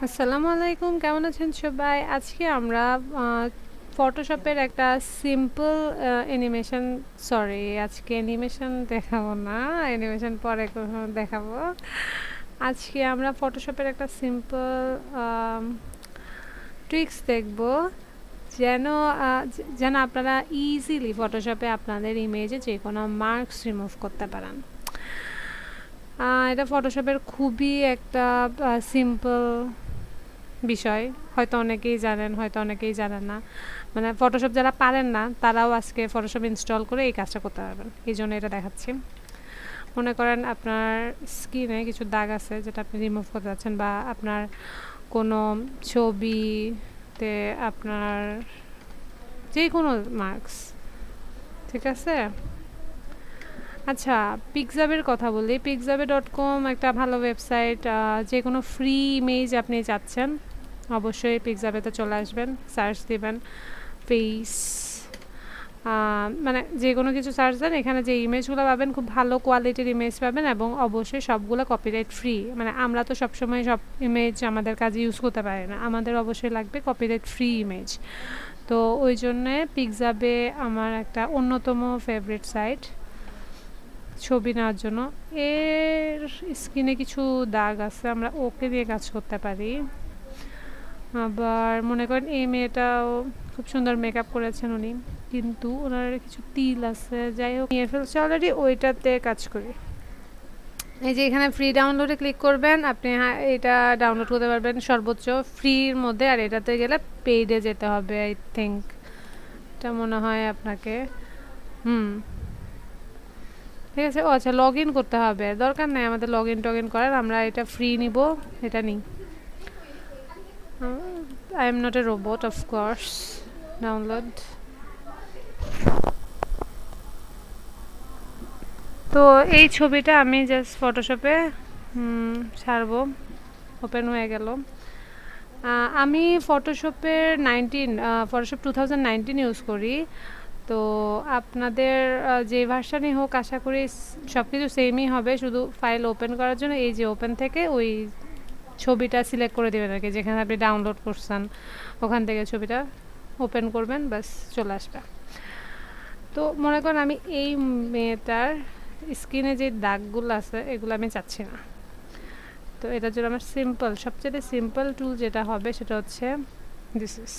আসসালামু আলাইকুম, কেমন আছেন সবাই? আজকে আমরা ফটোশপের একটা সিম্পল অ্যানিমেশন, সরি আজকে অ্যানিমেশন দেখাবো না, অ্যানিমেশন পরে দেখাবো। আজকে আমরা ফটোশপের একটা সিম্পল ট্রিক্স দেখব, যেন যেন আপনারা ইজিলি ফটোশপে আপনাদের ইমেজে যে কোনো মার্কস রিমুভ করতে পারেন। এটা ফটোশপের খুবই একটা সিম্পল বিষয়, হয়তো অনেকেই জানেন, হয়তো অনেকেই জানেন না। মানে ফটোশপ যারা পারেন না তারাও আজকে ফটোশপ ইনস্টল করে এই কাজটা করতে পারবেন, এই জন্য এটা দেখাচ্ছি। মনে করেন আপনার স্কিনে কিছু দাগ আছে যেটা আপনি রিমুভ করতে যাচ্ছেন, বা আপনার কোনো ছবিতে আপনার যে কোনো মার্কস, ঠিক আছে? আচ্ছা, পিকজাবের কথা বলি। picsave.com একটা ভালো ওয়েবসাইট। যে কোনো ফ্রি ইমেজ আপনি চাচ্ছেন, অবশ্যই পিকজাবেতে চলে আসবেন, সার্চ দিবেন ফেস, মানে যে কোনো কিছু সার্চ দেন, এখানে যে ইমেজগুলো পাবেন খুব ভালো কোয়ালিটির ইমেজ পাবেন, এবং অবশ্যই সবগুলো কপিরাইট ফ্রি। মানে আমরা তো সবসময় সব ইমেজ আমাদের কাজে ইউজ করতে পারি না, আমাদের অবশ্যই লাগবে কপিরাইট ফ্রি ইমেজ। তো ওই জন্যে পিকজাবে আমার একটা অন্যতম ফেভারিট সাইট ছবি নেওয়ার জন্য। এর স্কিনে কিছু দাগ আছে, আমরা ওকে দিয়ে কাজ করতে পারি। আবার মনে করেন এই মেয়েটাও খুব সুন্দর মেকআপ করেছেন উনি, কিন্তু ওনার কিছু তিল আছে, যাই হোক নিয়ে ফেলছে অলরেডি, ওইটাতে কাজ করি। এই যে এখানে ফ্রি ডাউনলোডে ক্লিক করবেন, আপনি এটা ডাউনলোড করতে পারবেন সর্বোচ্চ ফ্রির মধ্যে। আর এটাতে গেলে পেইডে যেতে হবে আই থিঙ্ক, এটা মনে হয় আপনাকে। ঠিক আছে। ও আচ্ছা, লগ ইন করতে হবে, দরকার নেই আমাদের লগ ইন টগ ইন করার, আমরা এটা ফ্রি নিব, এটা নিই। I am not a robot, of course. Download. তো এই ছবিটা আমি জাস্ট ফটোশপে ছাড়বো, ওপেন হয়ে গেল। আমি ফটোশপের ফটোশপ 2019 ইউজ করি। তো আপনাদের যে ভার্সানই হোক, আশা করি সব কিছু সেমই হবে, শুধু ফাইল ওপেন করার জন্য এই যে ওপেন থেকে ওই ছবিটা সিলেক্ট করে দেবেন আর কি, যেখানে আপনি ডাউনলোড করছেন ওখান থেকে ছবিটা ওপেন করবেন, ব্যাস চলে আসবে। তো মনে করেন আমি এই মেয়েটার স্কিনে যে দাগগুলো আছে এগুলো আমি চাচ্ছি না, তো এটার জন্য আমার সবচেয়ে সিম্পল টুল যেটা হবে সেটা হচ্ছে দিস ইজ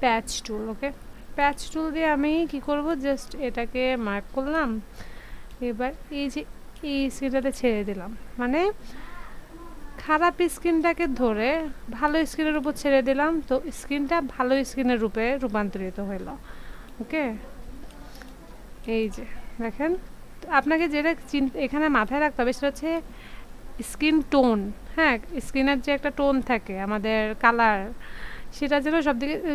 প্যাচ টুল। ওকে, প্যাচ টুল দিয়ে আমি কি করব, জাস্ট এটাকে মার্ক করলাম, এবার এই যে এই স্কিনটাতে ছেড়ে দিলাম, মানে খারাপ স্কিনটাকে ধরে ভালো স্কিনের উপর ছেড়ে দিলাম, তো স্কিনটা ভালো স্কিনের রূপে রূপান্তরিত হইল। ওকে, এই যে দেখেন, আপনাকে যেটা এখানে মাথায় রাখতে হবে সেটা হচ্ছে স্কিন টোন। হ্যাঁ, স্কিনের যে একটা টোন থাকে আমাদের কালার, সেটা যেন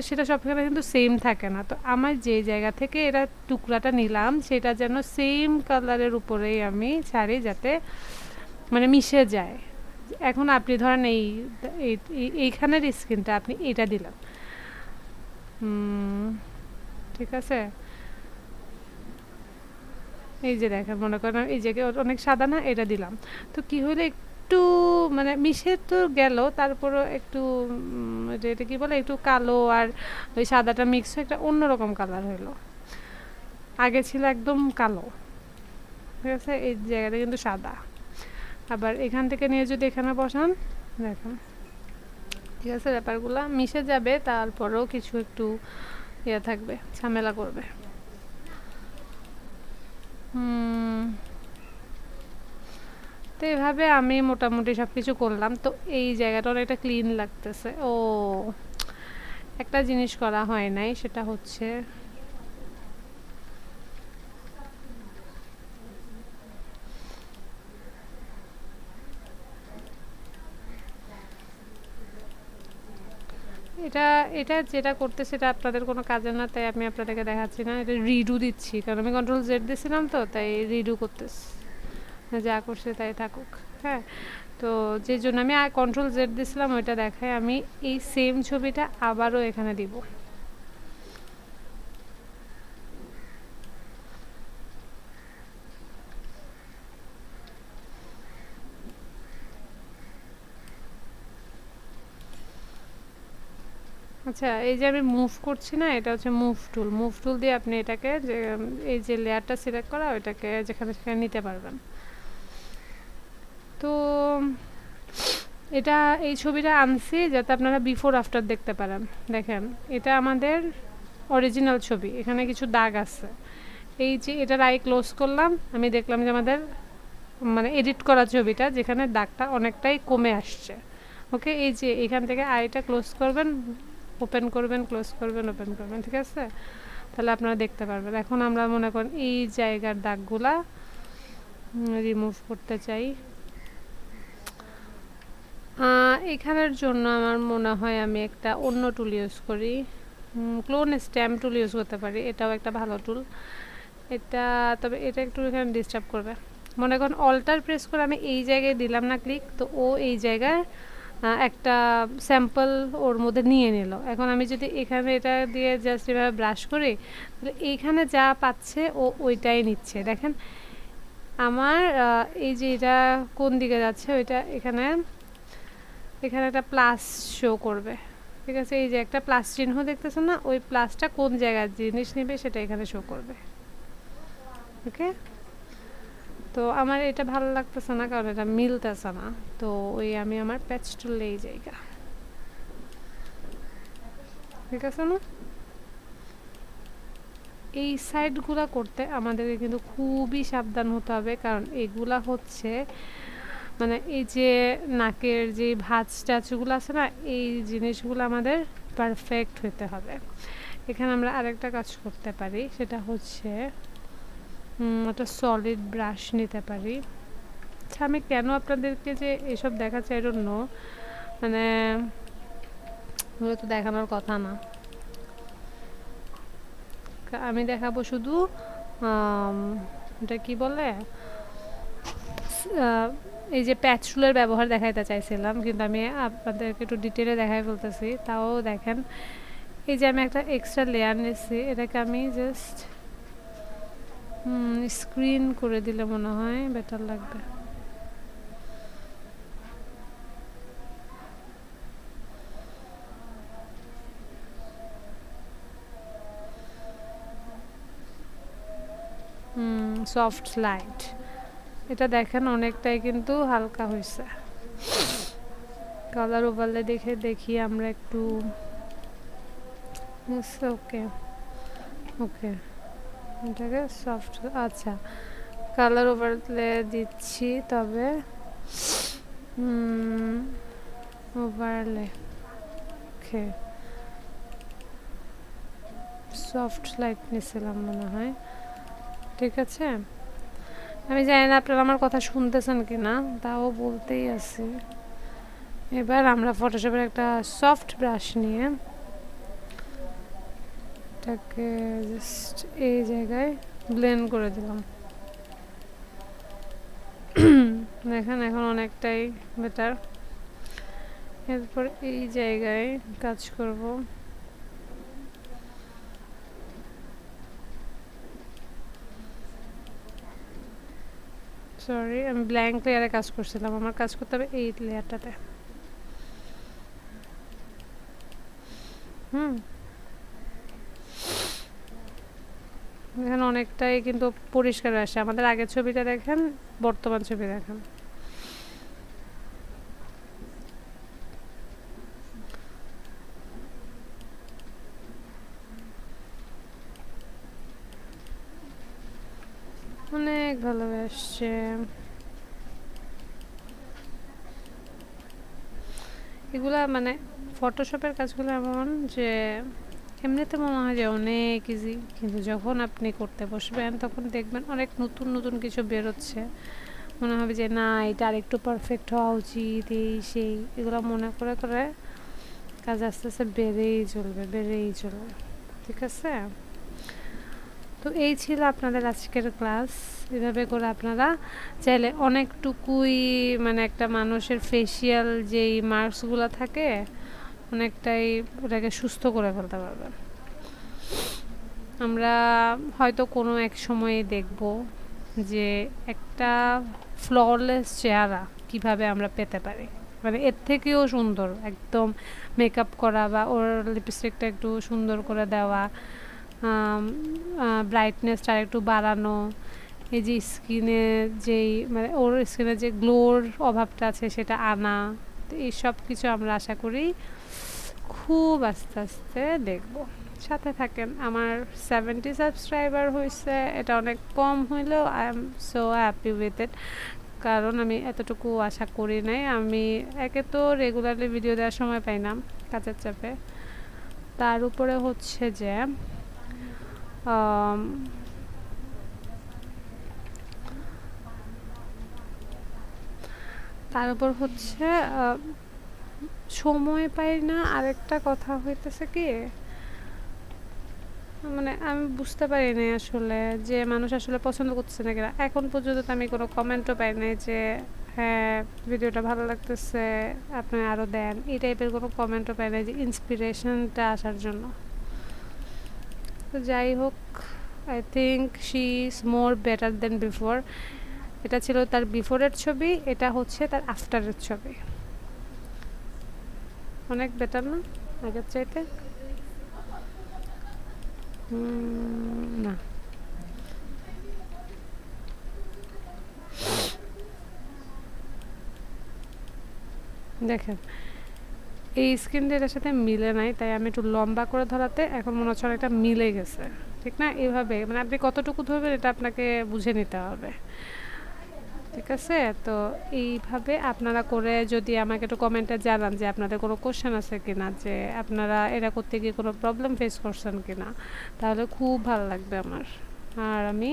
সেটা সবখানে কিন্তু সেম থাকে না। তো আমার যে জায়গা থেকে এটা টুকরাটা নিলাম সেটা যেন সেম কালারের উপরেই আমি ছাড়ি, যাতে মানে মিশে যায়। এখন আপনি ধরেন এইখানের স্কিনটা আপনি এটা দিলাম, ঠিক আছে? এই যে দেখেন, মনে করেন এই জায়গায় অনেক সাদা না, এটা দিলাম, তো কি হইলো, একটু মানে মিশে তো গেল, তারপরও একটু এটা কি বলে, একটু কালো আর ওই সাদাটা মিক্স হয়ে একটা অন্যরকম কালার হইলো। আগে ছিল একদম কালো, ঠিক আছে, এই জায়গাটা কিন্তু সাদা। আবার এখান থেকে নিয়ে যদি এখানে বসান, দেখুন, ঠিক আছে, ব্যাপারগুলো মিশে যাবে, তারপরেও কিছু একটু ইয়ে থাকবে, ঝামেলা করবে। তো এভাবে আমি মোটামুটি সব কিছু করলাম। তো এই জায়গাটা অনেকটা ক্লিন লাগতেছে। ও, একটা জিনিস করা হয় নাই, সেটা হচ্ছে এটা এটা যেটা করতে সেটা আপনাদের কোনো কাজের না, তাই আমি আপনাদেরকে দেখাচ্ছি না। এটা রিডু দিচ্ছি, কারণ আমি কন্ট্রোল জেড দিয়েছিলাম, তো তাই রিডু করতেছি, যা করছে তাই থাকুক। হ্যাঁ, তো যে জন্য আমি কন্ট্রোল জেড দিয়েছিলাম ওইটা দেখায়, আমি এই সেম ছবিটা আবারও এখানে দিব। আচ্ছা, এই যে আমি মুভ করছি না, এটা হচ্ছে মুভ টুল দিয়ে আপনি এটাকে যে এই যে লেয়ারটা সিলেক্ট করা ওইটাকে যেখানে সেখানে নিতে পারবেন। তো এটা এই ছবিটা আনছি যাতে আপনারা বিফোর আফটার দেখতে পারেন। দেখেন এটা আমাদের অরিজিনাল ছবি, এখানে কিছু দাগ আছে। এই যে এটার আই ক্লোজ করলাম, আমি দেখলাম যে আমাদের মানে এডিট করা ছবিটা যেখানে দাগটা অনেকটাই কমে আসছে। ওকে, এই যে এখান থেকে আইটা ক্লোজ করবেন, ওপেন করবেন, ক্লোজ করবেন, ওপেন করবেন, ঠিক আছে? তাহলে আপনারা দেখতে পারবেন। এখন আমরা মনে করেন এই জায়গার দাগগুলা রিমুভ করতে চাই। এখানের জন্য আমার মনে হয় আমি একটা অন্য টুল ইউজ করি, ক্লোন স্ট্যাম্প টুল ইউজ করতে পারি, এটাও একটা ভালো টুল। এটা তবে এটা একটু এখানে ডিস্টার্ব করবে। মনে করেন অল্টার প্রেস করে আমি এই জায়গায় দিলাম না ক্লিক, তো ও এই জায়গায় একটা স্যাম্পল ওর মধ্যে নিয়ে নিল। এখন আমি যদি এখানে এটা দিয়ে জাস্ট এভাবে ব্রাশ করি, তাহলে এইখানে যা পাচ্ছে ও ওইটাই নিচ্ছে। দেখেন আমার এই যে এটা কোন দিকে যাচ্ছে ওইটা এখানে একটা প্লাস শো করবে, ঠিক আছে? এই যে একটা প্লাস চিহ্ন দেখতেছেন না, ওই প্লাসটা কোন জায়গার জিনিস নেবে সেটা এখানে শো করবে। ওকে, তো আমার এটা ভালো লাগতেছে না কারণ এটা মিলতেছে না, তো ওই আমি আমার প্যাচ টুল এই জায়গা, ঠিক আছে না? এই সাইডগুলা করতে আমাদেরকে কিন্তু খুবই সাবধান হতে হবে, কারণ এগুলা হচ্ছে মানে এই যে নাকের যে ভাঁজ টাচগুলো আছে না, এই জিনিসগুলো আমাদের পারফেক্ট হতে হবে। এখানে আমরা আরেকটা কাজ করতে পারি, সেটা হচ্ছে একটা সলিড ব্রাশ নিতে পারি। আচ্ছা, আমি কেন আপনাদেরকে যে এসব দেখাচ্ছি আই ডোন্ট নো, মানে ওগুলো তো দেখানোর কথা না। আমি দেখাবো শুধু এটা কি বলে এই যে প্যাচ টুলের ব্যবহার দেখাইতে চাইছিলাম, কিন্তু আমি আপনাদেরকে একটু ডিটেলে দেখাই বলতেছি। তাও দেখেন এই যে আমি একটা এক্সট্রা লেয়ার নিয়েছি, এটাকে আমি জাস্ট স্ক্রিন করে দিলে মনে হয় বেটার লাগবে। সফট লাইট, এটা দেখেন অনেকটাই কিন্তু হালকা হয়েছে। কালার ওভারলে দেখি আমরা একটু। ওকে ওকে, এটাকে সফট, আচ্ছা কালার ওভারলে দিচ্ছি, তবে ওভারলে ওকে সফট লাইট নিয়েছিলাম মনে হয়, ঠিক আছে? আমি জানি না আপনারা আমার কথা শুনতেছেন কি না, তাও বলতেই আছি। এবার আমরা ফটোশপের একটা সফট ব্রাশ নিয়ে এটাকে জাস্ট এই জায়গায় ব্লেন্ড করে দিলাম। দেখেন এখন অনেকটাই বেটার। এরপর এই জায়গায় কাজ করব। সরি, আমি ব্ল্যাঙ্ক লেয়ারে কাজ করছিলাম, আমার কাজ করতে হবে এই লেয়ারটাতে। এখানে অনেকটাই কিন্তু পরিষ্কার আসে। আমাদের আগের ছবিটা দেখেন, বর্তমান ছবি দেখেন। অনেক ভালো আসছে। এগুলা মানে ফটোশপের কাজগুলো এমন যে এমনিতে মনে হয় যে অনেক ইজি, কিন্তু যখন আপনি করতে বসবেন তখন দেখবেন অনেক নতুন নতুন কিছু বেরোচ্ছে। মনে হবে যে না, এটা আরেকটু পারফেক্ট হওয়া উচিত, এই সেই, এগুলো মনে করে করে কাজ আস্তে আস্তে বেড়েই চলবে, ঠিক আছে? তো এই ছিল আপনাদের আজকের ক্লাস। এভাবে করে আপনারা চাইলে অনেকটুকুই মানে একটা মানুষের ফেসিয়াল যেই মার্কসগুলো থাকে অনেকটাই ওটাকে সুস্থ করে ফেলতে পারবেন। আমরা হয়তো কোনো এক সময়ে দেখব যে একটা ফ্ললেস চেহারা কিভাবে আমরা পেতে পারি। মানে এর থেকেও সুন্দর একদম মেকআপ করা বা ওর লিপস্টিকটা একটু সুন্দর করে দেওয়া, ব্রাইটনেসটা একটু বাড়ানো, এই যে স্কিনে যেই মানে ওর স্কিনে যে গ্লোর অভাবটা আছে সেটা আনা, তো এইসব কিছু আমরা আশা করি খুব আস্তে আস্তে দেখব। সাথে থাকেন। আমার 70 সাবস্ক্রাইবার হয়েছে, এটা অনেক কম হইলেও I am so happy with it, কারণ আমি এতটুকু আশা করি নাই। আমি একে তো রেগুলারলি ভিডিও দেওয়ার সময় পাই না কাজের চাপে, তার উপরে হচ্ছে যে তার উপর হচ্ছে সময় পাই না। আরেকটা কথা হইতেছে কি, মানে আমি বুঝতে পারি নাই আসলে যে মানুষ আসলে পছন্দ করতেছে না কিনা। এখন পর্যন্ত তো আমি কোনো কমেন্টও পাই নাই যে হ্যাঁ ভিডিওটা ভালো লাগতেছে, আপনি আরও দেন, এই টাইপের কোনো কমেন্টও পাই নাই যে ইন্সপিরেশনটা আসার জন্য। তো যাই হোক, I think she is more better then before. এটা ছিল তার বিফোরের ছবি, এটা হচ্ছে তার আফটারের ছবি। অনেক বেটার না আগের চাইতে? না, দেখেন এই স্কিনটা এটার সাথে মিলে নাই, তাই আমি একটু লম্বা করে ধরাতে এখন মনে হচ্ছে অনেকটা মিলে গেছে, ঠিক না? এইভাবে মানে আপনি কতটুকু ধরবেন এটা আপনাকে বুঝে নিতে হবে, ঠিক আছে? তো এইভাবে আপনারা করে যদি আমাকে একটু কমেন্টে জানান যে আপনাদের কোনো কোশ্চেন আছে কিনা, যে আপনারা এটা করতে গিয়ে কোনো প্রবলেম ফেস করছেন কিনা, তাহলে খুব ভালো লাগবে আমার। আর আমি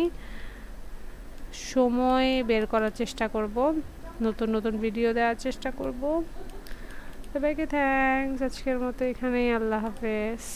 সময় বের করার চেষ্টা করব, নতুন নতুন ভিডিও দেওয়ার চেষ্টা করব। সবাইকে থ্যাঙ্কস, আজকের মতো এখানেই, আল্লাহ হাফেজ।